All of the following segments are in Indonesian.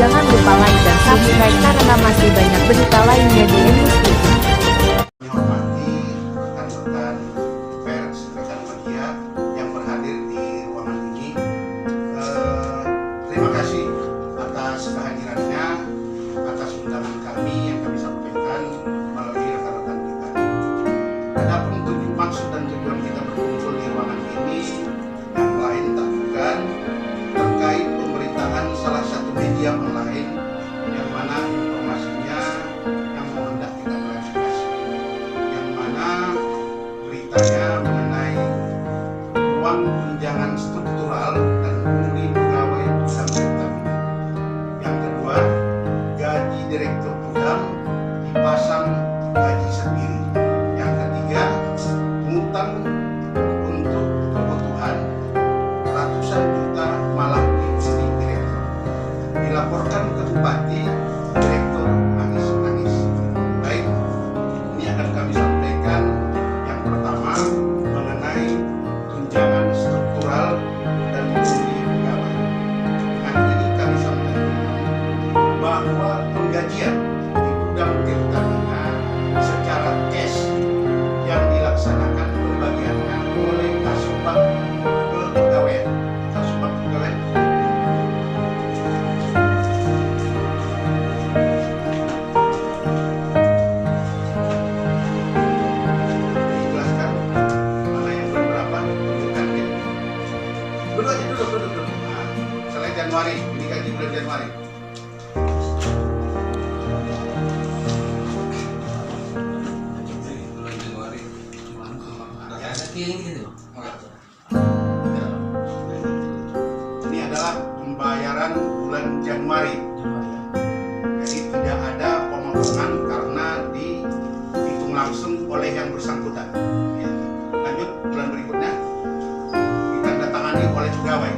Jangan lupa like dan subscribe karena masih banyak berita lainnya di News TV. Menghormati rekan-rekan pers, rekan media yang berhadir di ruangan ini. Terima kasih atas kehadirannya, atas undangan kami yang kami sampaikan melalui rekan-rekan kita. Adapun maksud dan tujuan kita berkumpul di ruangan ini yang lain tak bukan terkait pemberitaan salah satu media online yang mana informasinya yang mau hendak kita klarifikasi, yang mana beritanya mengenai uang tunjangan struktural dan pungli pegawai Pudam Pertamina. Yang kedua, gaji direktur Pudam dipasang gaji sendiri. Yang ketiga, ngutang untuk kebutuhan ratusan juta malah diisi direktur. Dilaporkan ke bupati, direktur nangis-nangis. Baik, ini akan kami sampaikan. Yang pertama mengenai tunjangan struktural dan pungli pegawai. Dengan ini kami sampaikan bahwa penggajian di Pudam Tirtamina secara cash yang dilaksanakan pembagiannya oleh Kasubag Kepegawaian. Kasubag Kepegawaian. Dijelaskan mana yang berapa tunjukkan ini. Dulu aja dulu. Nah, misalnya Januari, ini gaji bulan Januari. Ini adalah pembayaran bulan Januari. Jadi tidak ada pemotongan karena dihitung langsung oleh yang bersangkutan. Ya. Lanjut bulan berikutnya ditandatangani oleh pegawai.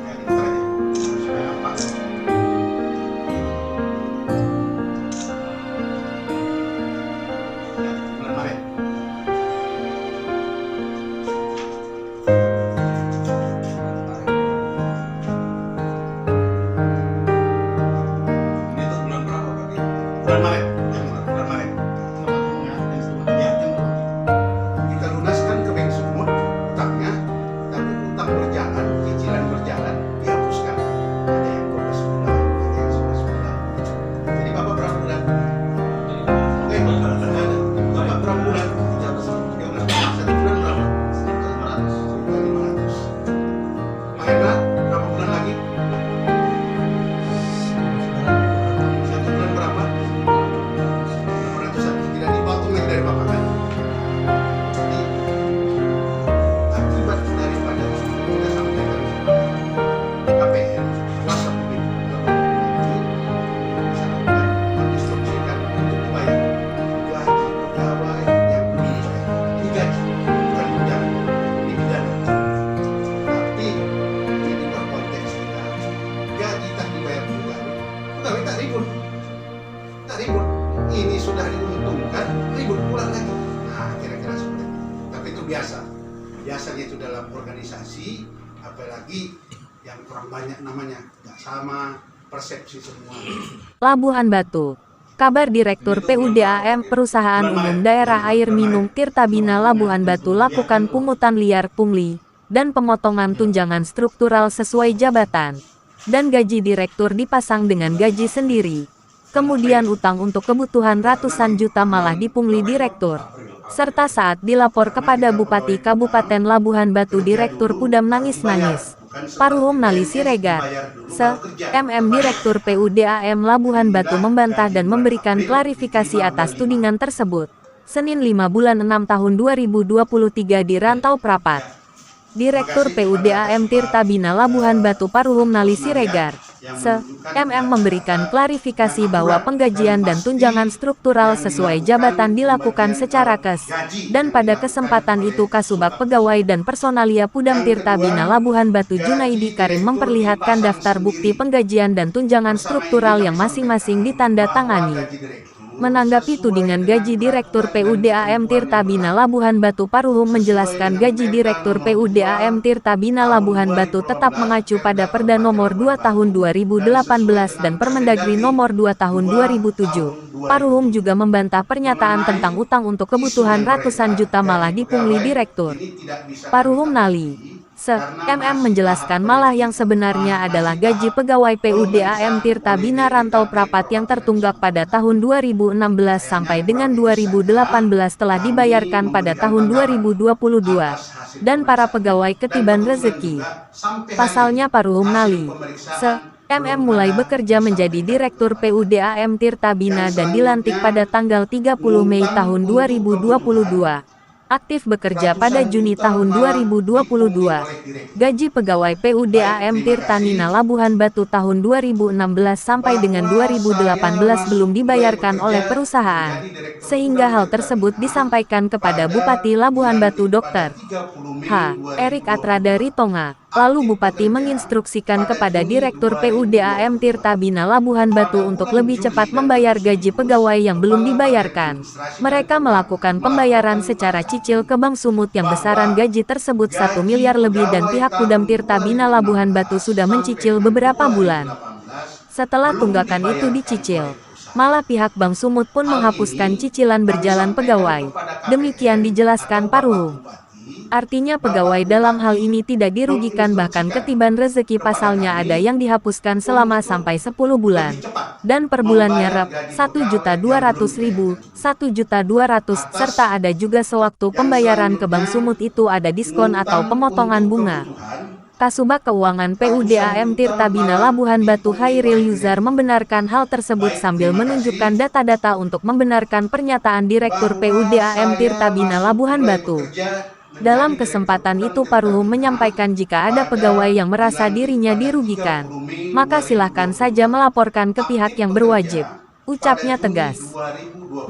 Ya, gitu aja. Supaya apa? Ya, bulan Maret. Bulan Maret. Ya, kita lunaskan ke Bank Sumut utangnya, tapi utang berjalan, cicilan berjalan, dihapuskan. Ada yang 12 bulan, ada yang 11 bulan. Jadi Bapak berapa bulan? Oke, ada. Bapak berapa bulan? 13 bulan. Satu bulan berapa? 1.500. Pak Hendra, berapa bulan lagi? Satu bulan berapa? 600-an. Tidak dipotong lagi dari Bapak kan? Jadi akibat daripada kita sampaikan KPR kuasa publik disarankan menginstruksikan untuk dibayar gaji pegawai yang dibayar. Ini gaji, bukan tunjangan, ini pidana. Tapi ini di luar konteks kita. Gaji tak dibayar pegawai tak ribut. Tak ribut. Ini sudah diuntungkan, ribut pulang lagi. Nah, kira-kira seperti itu. Tapi itu biasa. Biasanya itu dalam organisasi, apalagi yang kurang banyak namanya, nggak sama persepsi semua. Labuhan Batu. Kabar Direktur PUDAM Perusahaan Umum Daerah Air Minum Tirtabina Labuhan Batu lakukan pungutan liar pungli dan pemotongan tunjangan struktural sesuai jabatan. Dan gaji direktur dipasang dengan gaji sendiri. Kemudian utang untuk kebutuhan ratusan juta malah dipungli direktur. Serta saat dilapor kepada Bupati Kabupaten Labuhan Batu, Direktur Pudam nangis-nangis. Paruhum Nali Siregar, Direktur PUDAM Labuhan Batu membantah dan memberikan klarifikasi atas tudingan tersebut. Senin 5 bulan 6 tahun 2023 di Rantau Prapat. Direktur PUDAM Tirtabina Labuhan Batu Paruhum Nali Siregar, memberikan klarifikasi bahwa penggajian dan tunjangan struktural sesuai jabatan dilakukan secara kes, dan pada kesempatan itu Kasubag Pegawai dan Personalia Pudam Tirtabina Labuhan Batu Junaidi Karim memperlihatkan daftar bukti penggajian dan tunjangan struktural yang masing-masing ditanda tangani. Menanggapi tudingan gaji Direktur PUDAM Tirtabina Labuhan Batu, Paruhum menjelaskan gaji Direktur PUDAM Tirtabina Labuhan Batu tetap mengacu pada Perda Nomor 2 Tahun 2018 dan Permendagri Nomor 2 Tahun 2007. Paruhum juga membantah pernyataan tentang utang untuk kebutuhan ratusan juta malah dipungli Direktur. Paruhum Nali MM menjelaskan malah yang sebenarnya adalah gaji pegawai PUDAM Tirtabina Rantau Prapat yang tertunggak pada tahun 2016 sampai dengan 2018 telah dibayarkan pada tahun 2022, dan para pegawai ketiban rezeki. Pasalnya Paruhum Nali MM mulai bekerja menjadi Direktur PUDAM Tirtabina dan dilantik pada tanggal 30 Mei tahun 2022. Aktif bekerja pada Juni tahun 2022. Gaji pegawai PUDAM Tirtabina Labuhan Batu tahun 2016 sampai dengan 2018 belum dibayarkan oleh perusahaan, sehingga hal tersebut disampaikan kepada Bupati Labuhan Batu Dr. Erik Atra dari Tonga. Lalu Bupati menginstruksikan kepada Direktur PUDAM Tirtabina Labuhan Batu untuk lebih cepat membayar gaji pegawai yang belum dibayarkan. Mereka melakukan pembayaran secara cicil ke Bank Sumut yang besaran gaji tersebut 1 miliar lebih dan pihak Pudam Tirtabina Labuhan Batu sudah mencicil beberapa bulan. Setelah tunggakan itu dicicil, malah pihak Bank Sumut pun menghapuskan cicilan berjalan pegawai. Demikian dijelaskan Paruhum. Artinya pegawai dalam hal ini tidak dirugikan, bahkan ketiban rezeki pasalnya ada yang dihapuskan selama sampai 10 bulan. Dan per bulannya rep 1.200.000, 1.200.000, serta ada juga sewaktu pembayaran ke Bank Sumut itu ada diskon atau pemotongan bunga. Kasubag Keuangan PUDAM Tirtabina Labuhan Batu Hairil Yuzar membenarkan hal tersebut sambil menunjukkan data-data untuk membenarkan pernyataan Direktur PUDAM Tirtabina Labuhan Batu. Dalam kesempatan itu Paruhum menyampaikan jika ada pegawai yang merasa dirinya dirugikan, maka silahkan saja melaporkan ke pihak yang berwajib. Ucapnya tegas.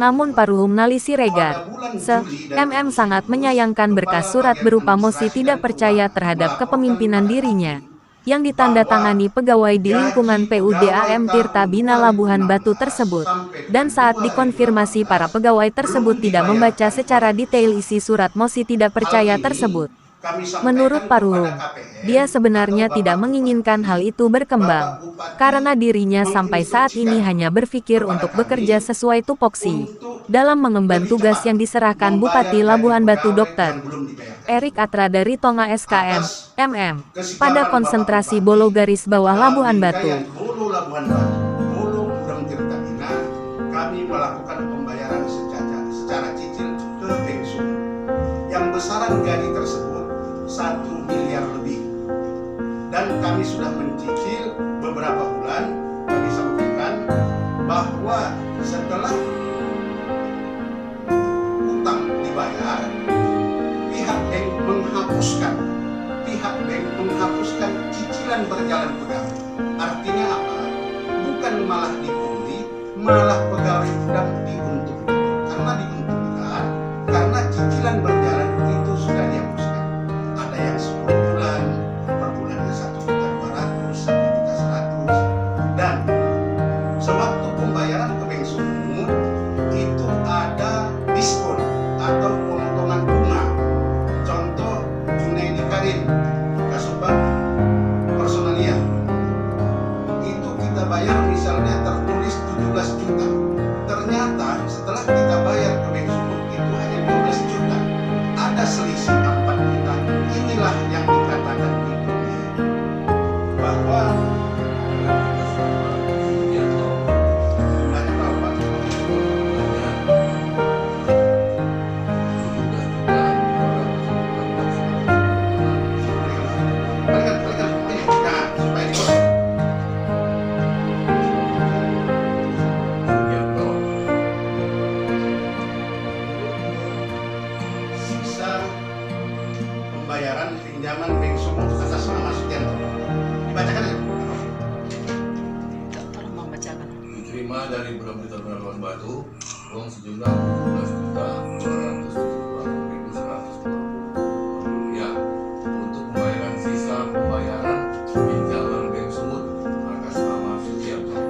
Namun Paruhum Nali Siregar MM sangat menyayangkan berkas surat berupa mosi tidak percaya terhadap kepemimpinan dirinya yang ditandatangani pegawai di lingkungan PUDAM Tirtabina Labuhan Batu tersebut. Dan saat dikonfirmasi para pegawai tersebut tidak membaca secara detail isi surat mosi tidak percaya tersebut. Menurut Paruhum, dia sebenarnya tidak menginginkan hal itu berkembang, karena dirinya sampai saat ini hanya berpikir untuk bekerja sesuai tupoksi dalam mengemban tugas yang diserahkan Bupati Labuhan Batu Dr. Erik Atra dari Tonga SKM, MM, pada konsentrasi Bolo garis bawah Labuhan Batu. Kami melakukan pembayaran secara cicil ke Bank Sumut yang besaran gaji tersebut 1 miliar lebih, dan kami sudah mencicil beberapa bulan. Kami sampaikan bahwa setelah utang dibayar, pihak bank menghapuskan cicilan berjalan pegawai. Artinya apa? Bukan malah dipungli, malah pegawai sedang diuntungkan. Karena diuntungkan, karena cicilan berjalan itu sudah dihapuskan. Ada yang 10 bulan, per bulannya 1.200.000, 1.100.000, dan sewaktu pembayaran ke Bank Sumut itu ada diskon atau pemotongan bunga. Contoh Junaidi Karim, Kasubag Personalia, itu kita bayar misalnya tertulis 17 juta. Ternyata setelah kita bayar ke Bank Sumut itu hanya 12 juta. Ada selisih 4 juta. Inilah yang dikatakan itu bahwa pembayaran pinjaman Bank Sumut atas nama Sutianto. Dibacakan ya? Tolong membacakan. Diterima dari Pudam Tirtabina Labuhan Batu uang sejumlah 17.274.120 rupiah untuk pembayaran sisa pembayaran pinjaman Bank Sumut atas nama Sutianto.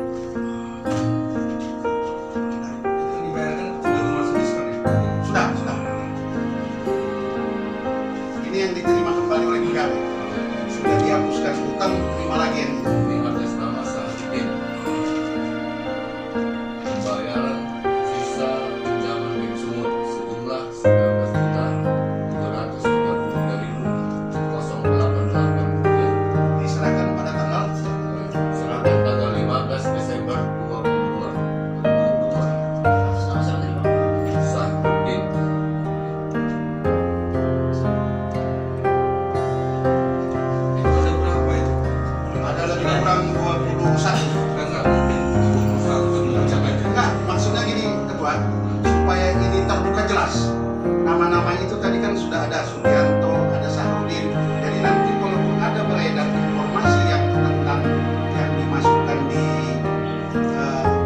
supaya ini terbuka jelas. Nama-nama itu tadi kan sudah ada Sugianto, ada Sahrudin. Jadi nanti kalaupun ada beredar informasi yang tentang yang dimasukkan di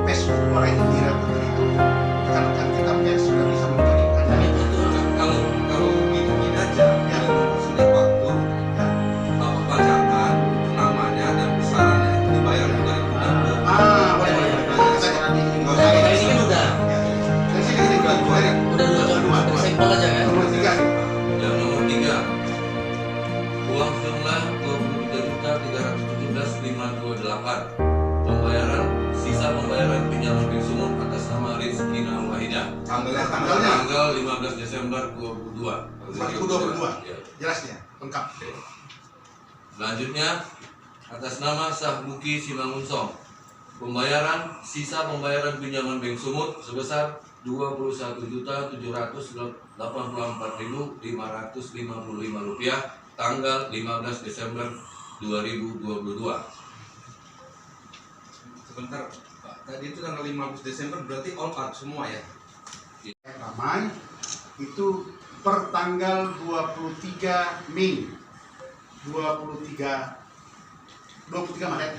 Facebook Muara Indira itu, rekan-rekan kita pers sudah bisa membagikan. Tapi itu kalau bikin aja, Ya. sudah waktu, bapak bacakan namanya dan besarannya itu dibayar dari Pudam. Boleh. Nggak usah Nah, ini kan udah Dari sini kita jual dua ya. udah dua sampel aja kan. Nomor 3 nih. Yang nomor 3, uang jumlah 23.317.528. Sisa pembayaran pinjaman Bank Sumut atas nama Rizky Nawahida. Tanggalnya? Tanggal 15 Desember 2022. 2022. Ya. Jelasnya, lengkap. Selanjutnya, atas nama Sahbuki Simangunsong, sisa pembayaran pinjaman Bank Sumut sebesar Rp21.784.555 tanggal 15 Desember 2022. Sebentar, Pak. Tadi itu tanggal 15 Desember berarti all out semua ya? Ramai itu per tanggal 23 Mei 23 Maret.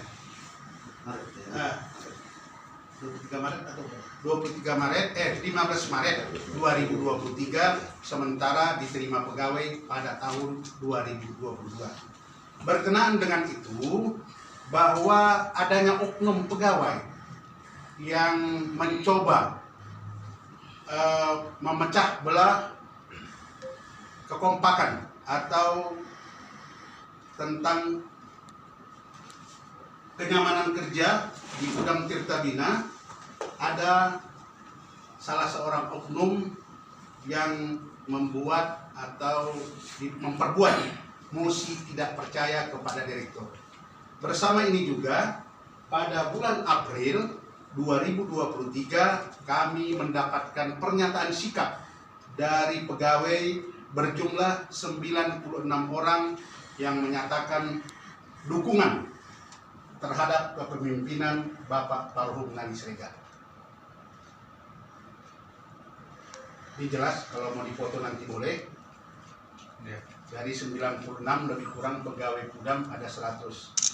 23 Maret atau 15 Maret 2023, sementara diterima pegawai pada tahun 2022. Berkenaan dengan itu, bahwa adanya oknum pegawai yang mencoba memecah belah kekompakan atau tentang kenyamanan kerja di Gudang Tirtabina, ada salah seorang oknum yang membuat atau memperbuat mosi tidak percaya kepada direktur. Bersama ini juga pada bulan April 2023 kami mendapatkan pernyataan sikap dari pegawai berjumlah 96 orang yang menyatakan dukungan terhadap kepemimpinan Bapak Parhum Nali Siregar. Ini jelas, kalau mau difoto nanti boleh. Ya. Dari 96 lebih kurang pegawai Pudam ada 100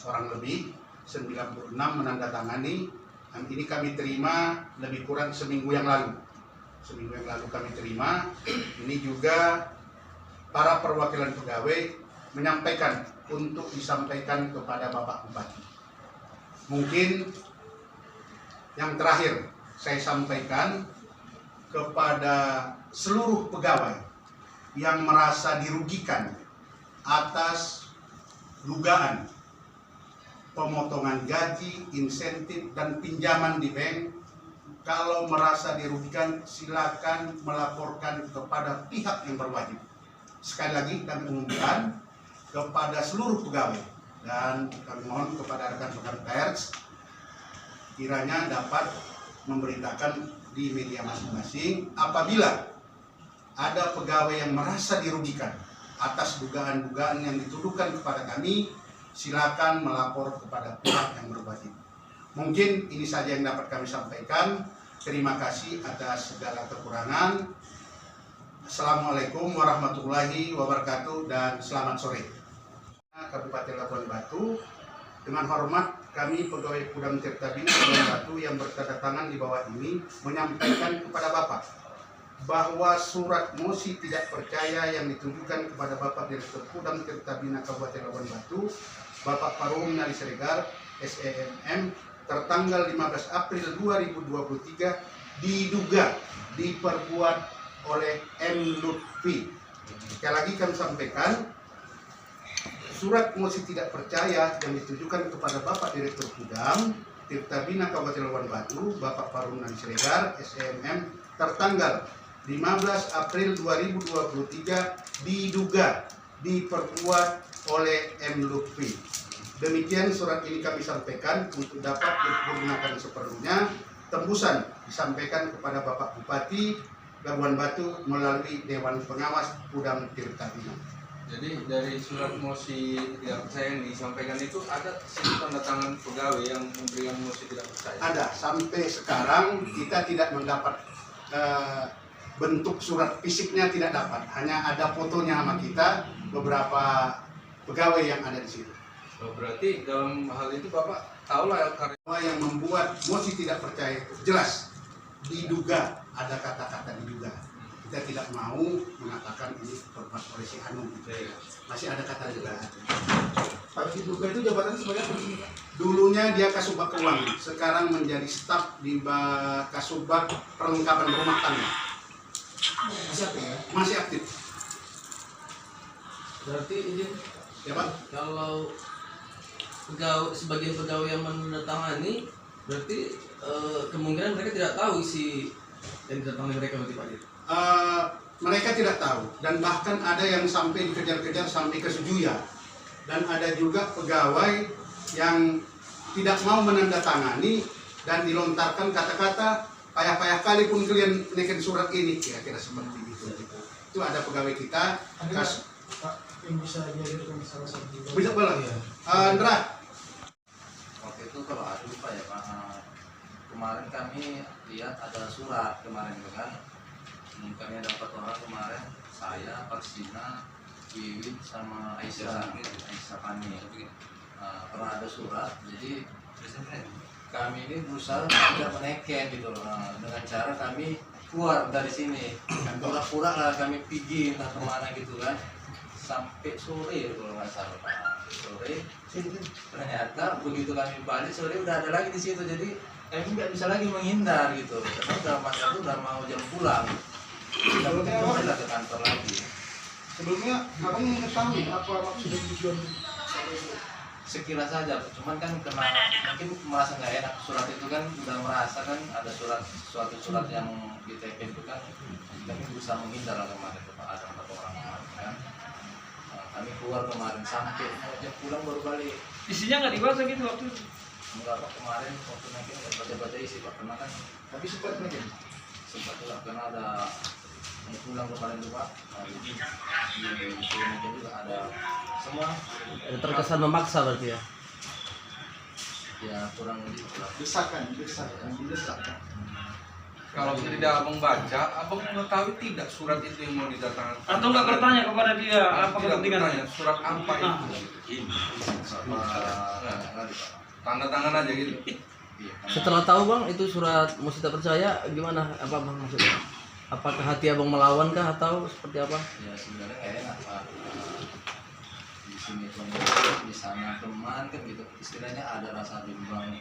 orang lebih, 96 menandatangani. Dan ini kami terima lebih kurang seminggu yang lalu. Seminggu yang lalu kami terima. Ini juga para perwakilan pegawai menyampaikan untuk disampaikan kepada Bapak Bupati. Mungkin yang terakhir saya sampaikan kepada seluruh pegawai yang merasa dirugikan atas dugaan pemotongan gaji, insentif, dan pinjaman di bank. Kalau merasa dirugikan, silakan melaporkan kepada pihak yang berwajib. Sekali lagi kami umumkan kepada seluruh pegawai dan kami mohon kepada rekan-rekan pers kiranya dapat memberitakan di media masing-masing apabila ada pegawai yang merasa dirugikan atas dugaan-dugaan yang dituduhkan kepada kami. Silakan melapor kepada pihak yang berwajib. Mungkin ini saja yang dapat kami sampaikan. Terima kasih atas segala kekurangan. Assalamualaikum warahmatullahi wabarakatuh dan selamat sore. Kabupaten Labuan Batu, dengan hormat kami pegawai Pudam Tirtabina Labuan Batu yang bertanda di bawah ini menyampaikan kepada Bapak bahwa surat mosi tidak percaya yang ditujukan kepada Bapak Direktur Pudam Tirtabina Kabupaten Labuan Batu, Bapak Parhum Nali Siregar, SEMM, tertanggal 15 April 2023 diduga diperbuat oleh M. Lutfi. Sekali lagi kami sampaikan, surat mosi tidak percaya yang ditujukan kepada Bapak Direktur Pudam Tirtabina Kabupaten Labuan Batu, Bapak Parhum Nali Siregar, SEMM, tertanggal 15 April 2023 diduga diperbuat oleh M. Lutfi. Demikian surat ini kami sampaikan untuk dapat digunakan seperlunya. Tembusan disampaikan kepada Bapak Bupati Labuan Batu melalui Dewan Pengawas Pudam Tirtabina. Jadi dari surat mosi tidak percaya yang disampaikan itu ada tanda tangan pegawai yang memberikan mosi tidak percaya? Ada, sampai sekarang kita tidak mendapat bentuk surat fisiknya tidak dapat, hanya ada fotonya sama kita, beberapa pegawai yang ada di situ. Oh, berarti dalam hal itu Bapak tahu lah karya Bahwa yang membuat mosi tidak percaya itu jelas diduga, ada kata-kata diduga. Kita tidak mau mengatakan ini berbuat oleh si Hanum, masih ada kata dugaan. Pak diduga itu jabatannya sebagai apa? Dulunya dia Kasubag Keuangan, sekarang menjadi staf di Kasubag Perlengkapan Rumah Tangga. Masih apa ya? Masih aktif, Berarti ini ya Pak? kalau sebagian pegawai yang menandatangani, berarti kemungkinan mereka tidak tahu isi yang didatangani mereka berarti Pak. Mereka tidak tahu, dan bahkan ada yang sampai dikejar-kejar sampai ke Sujuya, dan ada juga pegawai yang tidak mau menandatangani dan dilontarkan kata-kata payah-payah kali pun kalian bikin surat ini, kira-kira seperti itu. Itu ada pegawai kita. Ada nggak, Pak, yang bisa dihadirkan salah satu? Bisa boleh ya. Ndra, Waktu itu kalau ada lupa ya Pak, kemarin kami lihat ada surat kemarin itu kan, kami dapat orang kemarin, saya, Parsina, Wiwin sama Aisyah Pani. Pernah ada surat, jadi kami ini berusaha tidak meneken gitu loh, dengan cara kami keluar dari sini, pura-pura lah kami pergi entah kemana gitu kan, sampai sore kalau nggak salah Pak. Sore ternyata begitu kami balik sore udah ada lagi di situ, jadi kami nggak bisa lagi menghindar gitu, karena udah masa itu udah mau jam pulang, udah kembali lah ke kantor lagi. Sebelumnya abang mengetahui apa maksud dan tujuan Sekilas saja, cuman kan karena mungkin merasa nggak enak, surat itu kan udah merasa kan ada suatu surat yang diteken itu kan, kami berusaha menghindar lah kemarin Pak, ada 4 orang kemarin kan. Kami keluar kemarin sampai mau jam pulang baru balik. Isinya nggak dibaca gitu waktu itu? Enggak Pak, kemarin waktu naikin nggak baca-baca isi Pak, karena kan tapi sempat mungkin. sempat lah karena ada mau pulang kemarin tuh Pak, di mungkin juga ada semua Terkesan memaksa berarti ya. ya kurang lebih lah. Desakan. kalau tidak abang baca, abang mengetahui tidak surat itu yang mau didatangkan? Atau nggak bertanya kepada dia apa Tidak bertanya kepentingannya? surat apa itu? Tanda tangan aja gitu. Iya, karena Setelah tahu Bang itu surat mesti tak percaya, gimana apa Bang maksudnya? Apakah hati Abang melawan kah atau seperti apa? ya sebenarnya nggak enak Pak. Di sini teman, di sana teman kan gitu, istilahnya ada rasa bimbang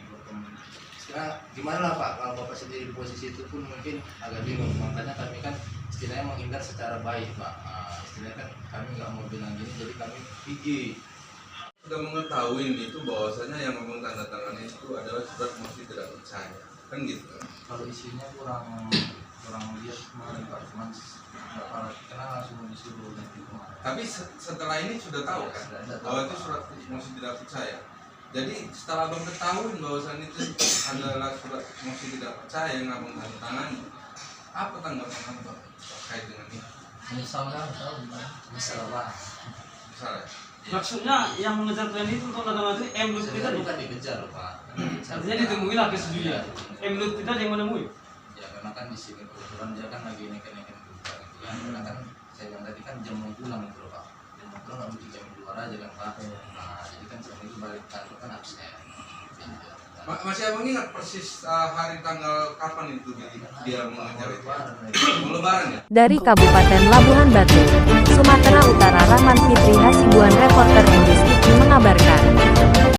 istilah gimana lah Pak, kalau Bapak sendiri di posisi itu pun mungkin agak bingung, makanya kami kan istilahnya menghindar secara baik Pak. Istilahnya kan kami nggak mau bilang gini, jadi kami pergi. Sudah mengetahui ini itu bahwasanya yang memang tanda tangan itu adalah surat mosi tidak percaya, kan gitu kan? Kalau isinya kurang lihat kemarin Pak, cuman nggak pernah kenal langsung disuruh nanti kemarin. Tapi setelah ini sudah tahu kan bahwa itu surat mosi tidak percaya. Jadi setelah abang ketahui bahwasannya itu adalah surat mosi tidak percaya yang abang tanda tangani, apa tanggapan abang terkait dengan ini? Menyesal kan? Tahu gimana? Menyesal Pak. Misalnya, Maksudnya yang mengejar klien itu untuk datang itu emlut kita Sebenarnya bukan dikejar Pak. artinya ditemui lah kesetujuan. Emlut kita yang menemui. Ya karena kan di sini kebetulan dia kan lagi neken buka gitu kan. Karena kan saya bilang tadi kan jam mau pulang gitu loh Pak. Jam mau pulang nggak mungkin jam keluar aja kan Pak. Nah jadi kan jam itu balik kantor kan absen. masih abang ingat persis hari tanggal kapan itu dia mengejar itu? Mau lebaran ya? Dari Kabupaten Labuhan Batu, Sumatera Utara, Rahman Fitri Hasibuan, reporter Indus TV mengabarkan.